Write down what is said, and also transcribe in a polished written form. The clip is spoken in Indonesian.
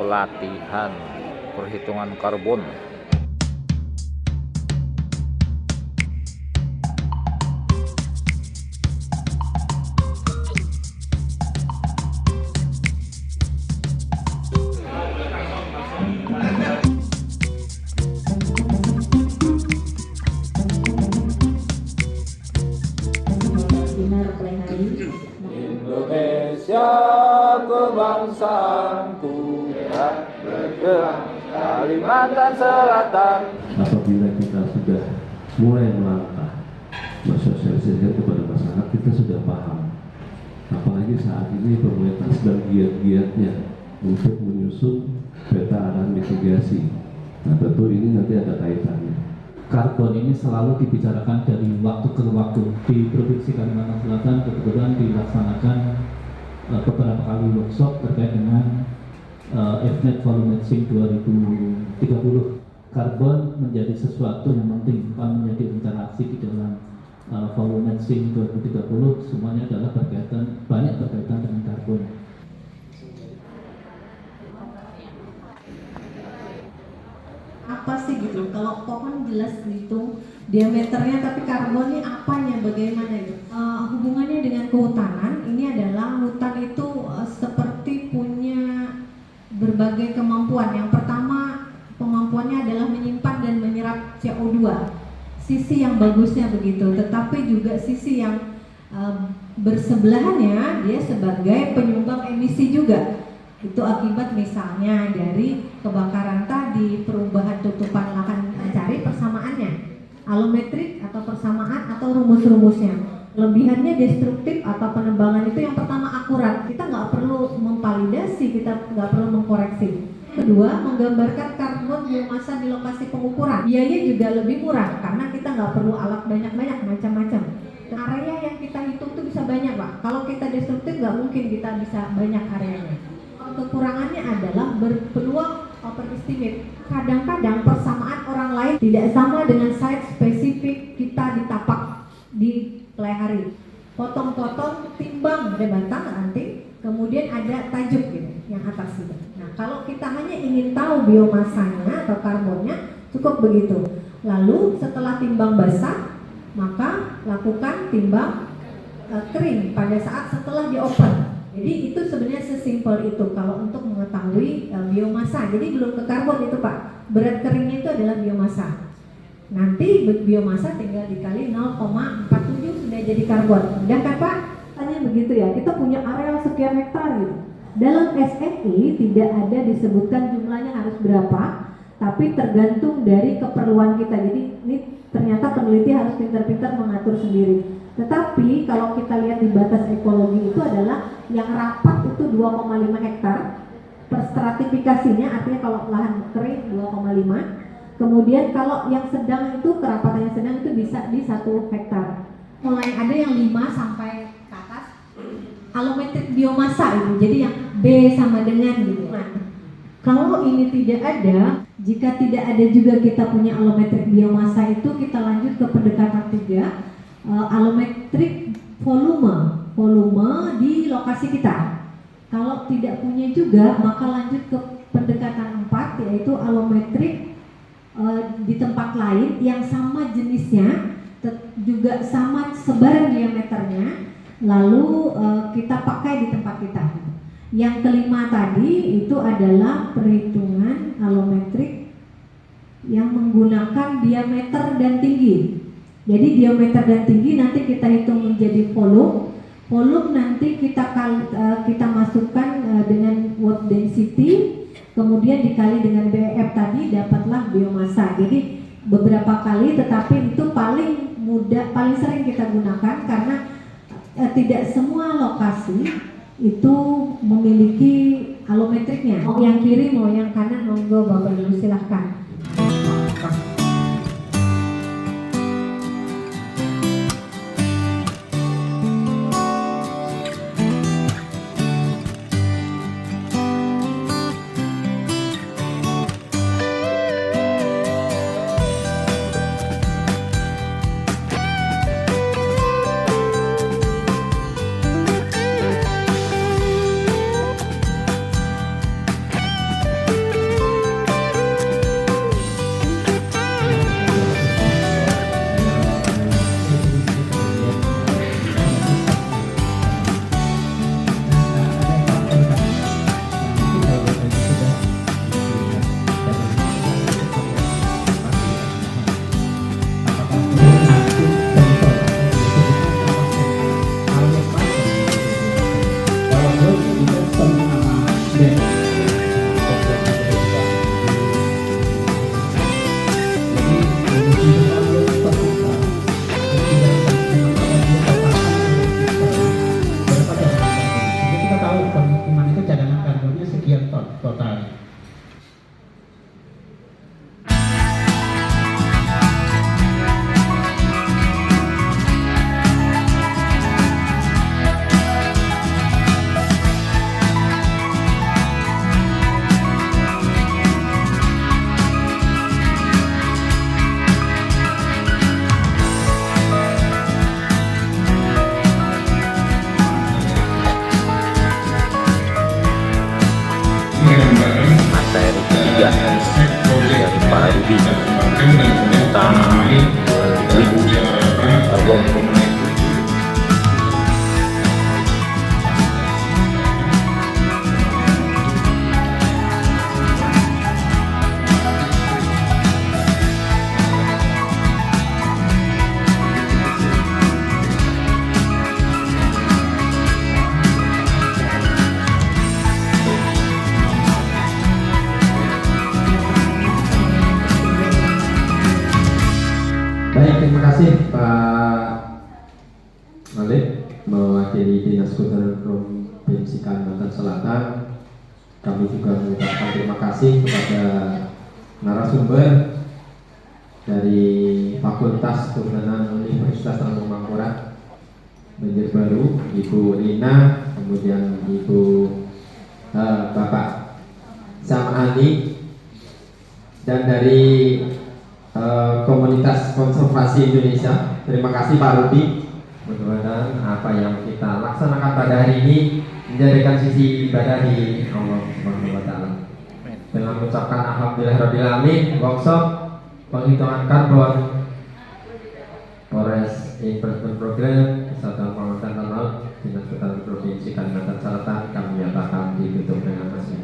pelatihan perhitungan karbon. Indonesia kebangsaanku, Kalimantan Selatan. Apabila kita sudah mulai melangkah mensosialisasikan kepada masyarakat, kita sudah paham. Apalagi saat ini pemerintah sedang giat-giatnya untuk menyusun peta arah mitigasi. Nah, tentu ini nanti ada kaitannya. Karbon ini selalu dibicarakan dari waktu ke waktu. Di Provinsi Kalimantan Selatan kebetulan dilaksanakan beberapa kali workshop terkait dengan FNET Volume Matching 2030. Karbon menjadi sesuatu yang penting, bukan menjadi rencana aksi di dalam Volume Matching 2030. Semuanya adalah banyak berkaitan dengan karbon. Apa sih gitu, kalau pohon jelas gitu diameternya, tapi karbon ini apanya, bagaimana gitu. Hubungannya dengan kehutanan ini adalah hutan itu seperti punya berbagai kemampuan. Yang pertama, kemampuannya adalah menyimpan dan menyerap CO2, sisi yang bagusnya begitu, tetapi juga sisi yang bersebelahannya dia sebagai penyumbang emisi juga. Itu akibat misalnya dari kebakaran tadi, perubahan tutupan lahan, cari persamaannya, alometrik atau persamaan atau rumus-rumusnya. Kelebihannya destruktif atau penebangan itu yang pertama akurat, kita nggak perlu memvalidasi, kita nggak perlu mengkoreksi. Kedua, menggambarkan karbon biomasa di lokasi pengukuran, biaya juga lebih murah karena kita nggak perlu alat banyak-banyak macam-macam. Area yang kita hitung itu bisa banyak, Pak. Kalau kita destruktif nggak mungkin kita bisa banyak areanya. Kekurangannya adalah berpeluang overestimate. Kadang-kadang persamaan orang lain tidak sama dengan site spesifik kita ditapak di pelihari. Potong-potong, timbang, ada batang, ranting, kemudian ada tajuk gitu, yang atas gitu. Nah, kalau kita hanya ingin tahu biomasanya atau karbonnya, cukup begitu. Lalu setelah timbang basah, maka lakukan timbang kering pada saat setelah dioper. Jadi itu sebenarnya sesimpel itu kalau untuk mengetahui biomasa. Jadi belum ke karbon itu, Pak. Berat keringnya itu adalah biomasa. Nanti biomasa tinggal dikali 0,47 sudah jadi karbon. Udah kan, Pak? Tanya begitu ya. Kita punya area sekian hektar gitu. Dalam SNI tidak ada disebutkan jumlahnya harus berapa, tapi tergantung dari keperluan kita. Jadi ini ternyata peneliti harus pintar-pintar mengatur sendiri. Tetapi kalau kita lihat di batas ekologi itu adalah yang rapat itu 2,5 hektar per stratifikasinya, artinya kalau lahan kering 2,5. Kemudian kalau yang sedang itu kerapatannya sedang itu bisa di 1 hektar. Mulai ada yang 5 sampai ke atas alometrik biomasa itu. Jadi yang B sama dengan gitu. Kalau ini tidak ada, jika tidak ada juga kita punya alometrik biomasa itu, kita lanjut ke pendekatan 3. Alometrik volume di lokasi kita. Kalau tidak punya juga, maka lanjut ke pendekatan 4, yaitu alometrik di tempat lain yang sama jenisnya, juga sama sebaran diameternya, lalu kita pakai di tempat kita. Yang kelima tadi itu adalah perhitungan alometrik yang menggunakan diameter dan tinggi. Jadi diameter dan tinggi nanti kita hitung menjadi volume. Volume nanti kita masukkan dengan word density, kemudian dikali dengan BF tadi, dapatlah biomasa. Jadi beberapa kali, tetapi itu paling mudah, paling sering kita gunakan karena tidak semua lokasi itu memiliki alometriknya. Mau yang kiri, mau yang kanan, monggo Bapak Ibu silahkan. kasih Pak Malik mewakili Dinas Kehutanan Provinsi Kalimantan Selatan. Kami juga mengucapkan terima kasih kepada narasumber dari Fakultas Kehutanan Universitas Lambung Mangkurat Banjarbaru, Ibu Rina, kemudian Ibu Bapak Sam'ani, dan dari Komunitas Konservasi Indonesia. Terima kasih Pak Rudi. Mudah-mudahan apa yang kita laksanakan pada hari ini menjadikan sisi ibadah di Allah Subhanahu wa taala. Dengan mengucapkan alhamdulillahirabbil alamin, workshop penghitungan karbon Forest Improvement Program Kesatuan Pembangunan Laut Dinas Kehutanan Provinsi Kalimantan Selatan kami nyatakan ditutup dengan resmi.